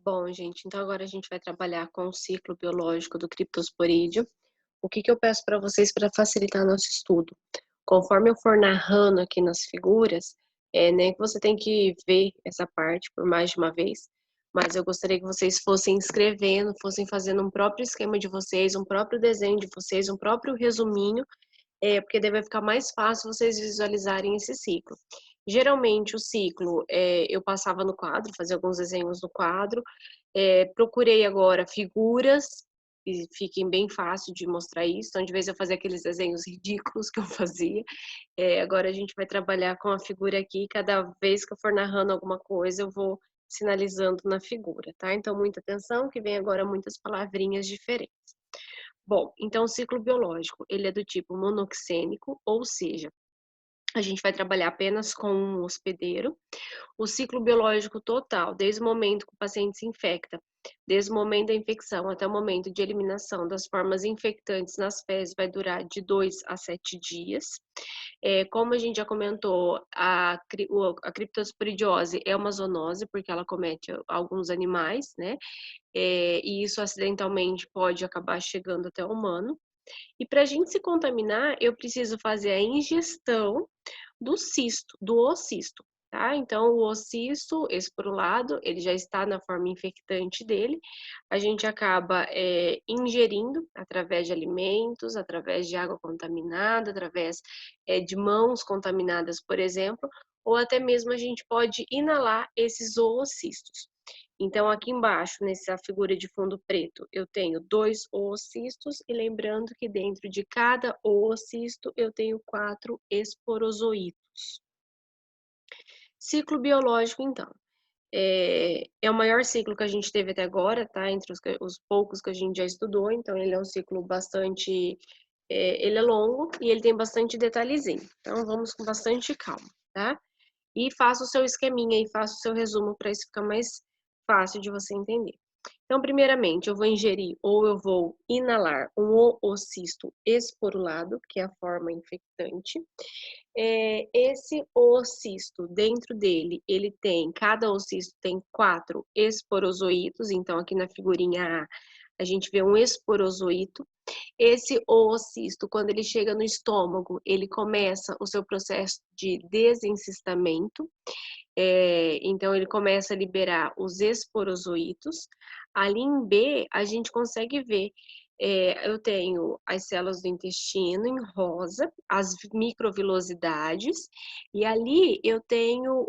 Bom, gente, então agora a gente vai trabalhar com o ciclo biológico do criptosporídeo. O que que eu peço para vocês para facilitar nosso estudo? Conforme eu for narrando aqui nas figuras, nem que você tem que ver essa parte por mais de uma vez, mas eu gostaria que vocês fossem escrevendo, fossem fazendo um próprio esquema de vocês, um próprio desenho de vocês, um próprio resuminho, porque daí vai ficar mais fácil vocês visualizarem esse ciclo. Geralmente o ciclo, eu passava no quadro, fazia alguns desenhos no quadro, procurei agora figuras que fiquem bem fácil de mostrar isso, então de vez eu fazia aqueles desenhos ridículos que eu fazia, agora a gente vai trabalhar com a figura aqui, cada vez que eu for narrando alguma coisa eu vou sinalizando na figura, tá? Então muita atenção que vem agora muitas palavrinhas diferentes. Bom, então o ciclo biológico, ele é do tipo monoxênico, ou seja, a gente vai trabalhar apenas com um hospedeiro. O ciclo biológico total, desde o momento que o paciente se infecta, desde o momento da infecção até o momento de eliminação das formas infectantes nas fezes, vai durar de 2 a 7 dias. Como a gente já comentou, a criptosporidiose é uma zoonose, porque ela comete alguns animais, né? E isso acidentalmente pode acabar chegando até o humano. E para a gente se contaminar, eu preciso fazer a ingestão do cisto, do ocisto, tá? Então, o ocisto, esse por um lado, ele já está na forma infectante dele, a gente acaba ingerindo através de alimentos, através de água contaminada, através de mãos contaminadas, por exemplo, ou até mesmo a gente pode inalar esses oocistos. Então, aqui embaixo, nessa figura de fundo preto, eu tenho 2 oocistos e lembrando que dentro de cada oocisto eu tenho 4 esporozoítos. Ciclo biológico, então, é o maior ciclo que a gente teve até agora, tá? Entre os poucos que a gente já estudou, então ele é um ciclo bastante, ele é longo e ele tem bastante detalhezinho. Então vamos com bastante calma, tá? E faça o seu esqueminha e faça o seu resumo para isso ficar mais fácil de você entender. Então, primeiramente, eu vou ingerir ou eu vou inalar um oocisto esporulado, que é a forma infectante. Esse oocisto, dentro dele, ele tem, cada oocisto tem 4 esporozoítos, então aqui na figurinha a gente vê um esporozoíto. Esse oocisto, quando ele chega no estômago, ele começa o seu processo de desencistamento, então ele começa a liberar os esporozoítos. Ali em B, a gente consegue ver, eu tenho as células do intestino em rosa, as microvilosidades, e ali eu tenho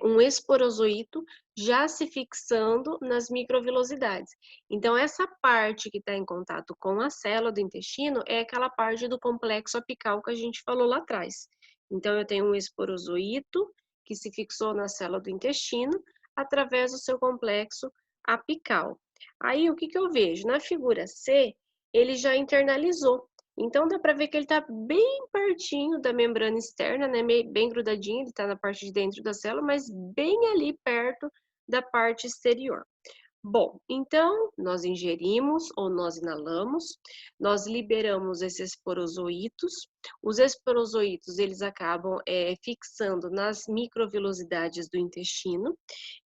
um esporozoito já se fixando nas microvilosidades. Então, essa parte que está em contato com a célula do intestino é aquela parte do complexo apical que a gente falou lá atrás. Então, eu tenho um esporozoito que se fixou na célula do intestino através do seu complexo apical. Aí, o que que eu vejo? Na figura C, ele já internalizou. Então dá para ver que ele está bem pertinho da membrana externa, né, bem grudadinho, ele está na parte de dentro da célula, mas bem ali perto da parte exterior. Bom, então nós ingerimos ou nós inalamos, nós liberamos esses esporozoítos. Os esporozoítos, eles acabam fixando nas microvilosidades do intestino.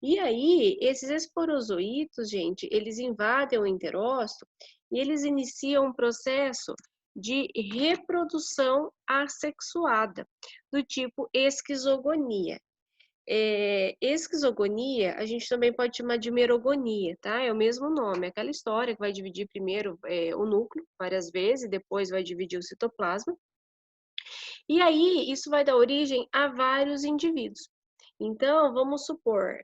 E aí, esses esporozoítos, gente, eles invadem o enterócito e eles iniciam um processo de reprodução assexuada, do tipo esquizogonia. Esquizogonia, a gente também pode chamar de merogonia, tá? É o mesmo nome, é aquela história que vai dividir primeiro o núcleo várias vezes, depois vai dividir o citoplasma. E aí, isso vai dar origem a vários indivíduos. Então, vamos supor,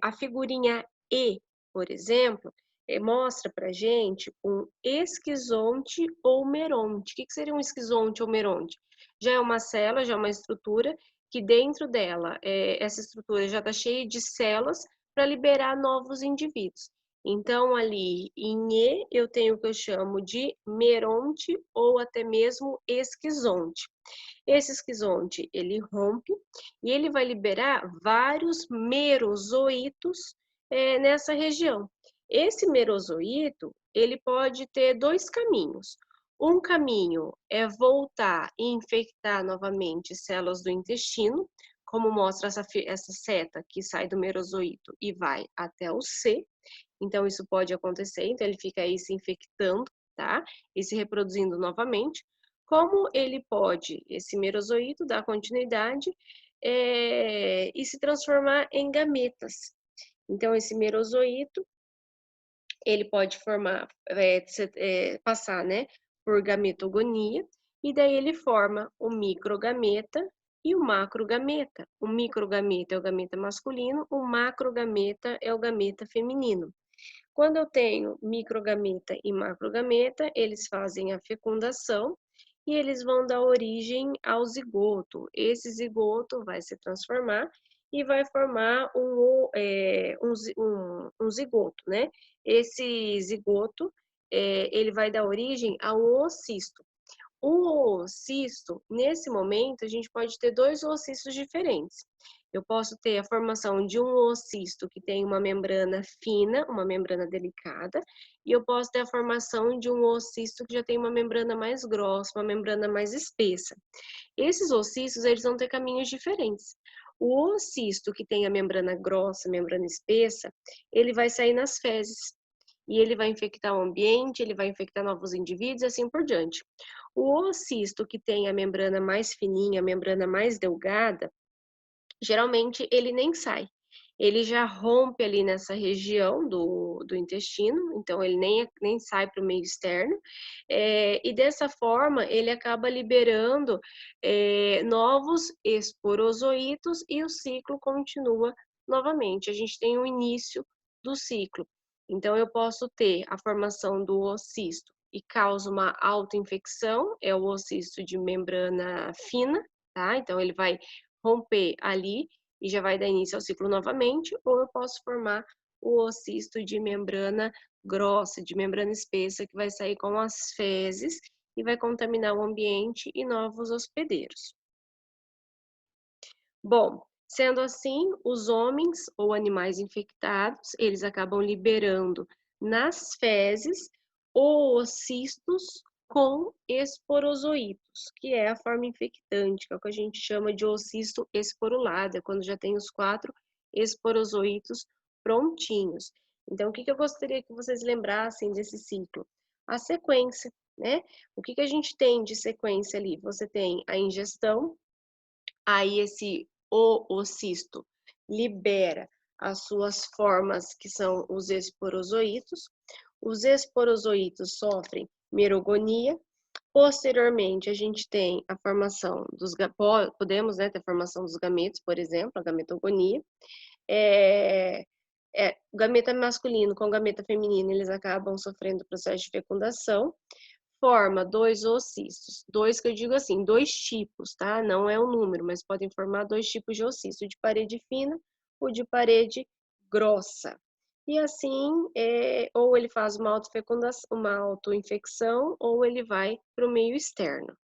a figurinha E, por exemplo, mostra pra gente um esquizonte ou meronte. O que que seria um esquizonte ou meronte? Já é uma célula, já é uma estrutura, que dentro dela, essa estrutura já está cheia de células para liberar novos indivíduos. Então, ali em E, eu tenho o que eu chamo de meronte ou até mesmo esquizonte. Esse esquizonte, ele rompe e ele vai liberar vários merozoítos nessa região. Esse merozoíto, ele pode ter 2 caminhos. Um caminho é voltar e infectar novamente células do intestino, como mostra essa seta que sai do merozoito e vai até o C, então isso pode acontecer, então ele fica aí se infectando, tá? E se reproduzindo novamente. Como ele pode, esse merozoito, dar continuidade e se transformar em gametas. Então esse merozoito, ele pode formar, passar, né, por gametogonia, e daí ele forma o microgameta e o macrogameta. O microgameta é o gameta masculino, o macrogameta é o gameta feminino. Quando eu tenho microgameta e macrogameta, eles fazem a fecundação e eles vão dar origem ao zigoto. Esse zigoto vai se transformar e vai formar um zigoto, né? Esse zigoto, ele vai dar origem ao oocisto. O oocisto, nesse momento, a gente pode ter dois oocistos diferentes. Eu posso ter a formação de um oocisto que tem uma membrana fina, uma membrana delicada, e eu posso ter a formação de um oocisto que já tem uma membrana mais grossa, uma membrana mais espessa. Esses oocistos, eles vão ter caminhos diferentes. O oocisto que tem a membrana grossa, membrana espessa, ele vai sair nas fezes. E ele vai infectar o ambiente, ele vai infectar novos indivíduos e assim por diante. O oocisto que tem a membrana mais fininha, a membrana mais delgada, geralmente ele nem sai. Ele já rompe ali nessa região do intestino, então ele nem sai para o meio externo, e dessa forma ele acaba liberando novos esporozoítos e o ciclo continua novamente. A gente tem o início do ciclo. Então eu posso ter a formação do oocisto e causa uma autoinfecção, é o oocisto de membrana fina, tá? Então ele vai romper ali e já vai dar início ao ciclo novamente, ou eu posso formar o oocisto de membrana grossa, de membrana espessa, que vai sair com as fezes e vai contaminar o ambiente e novos hospedeiros. Bom, sendo assim, os homens ou animais infectados, eles acabam liberando nas fezes oocistos com esporozoítos, que é a forma infectante, que é o que a gente chama de oocisto esporulado, é quando já tem os 4 esporozoítos prontinhos. Então, o que eu gostaria que vocês lembrassem desse ciclo? A sequência, né? O que a gente tem de sequência ali? Você tem a ingestão, aí esse oocisto libera as suas formas, que são os esporozoítos. Os esporozoítos sofrem merogonia. Posteriormente, a gente tem a formação dos podemos, né, ter a formação dos gametos, por exemplo, a gametogonia. O gameta masculino com o gameta feminino, eles acabam sofrendo o processo de fecundação. Forma 2 oocistos. 2 que eu digo assim, 2 tipos, tá? Não é um número, mas podem formar 2 tipos de oocisto, o de parede fina, o de parede grossa. E assim, ou ele faz uma autoinfecção, ou ele vai para o meio externo.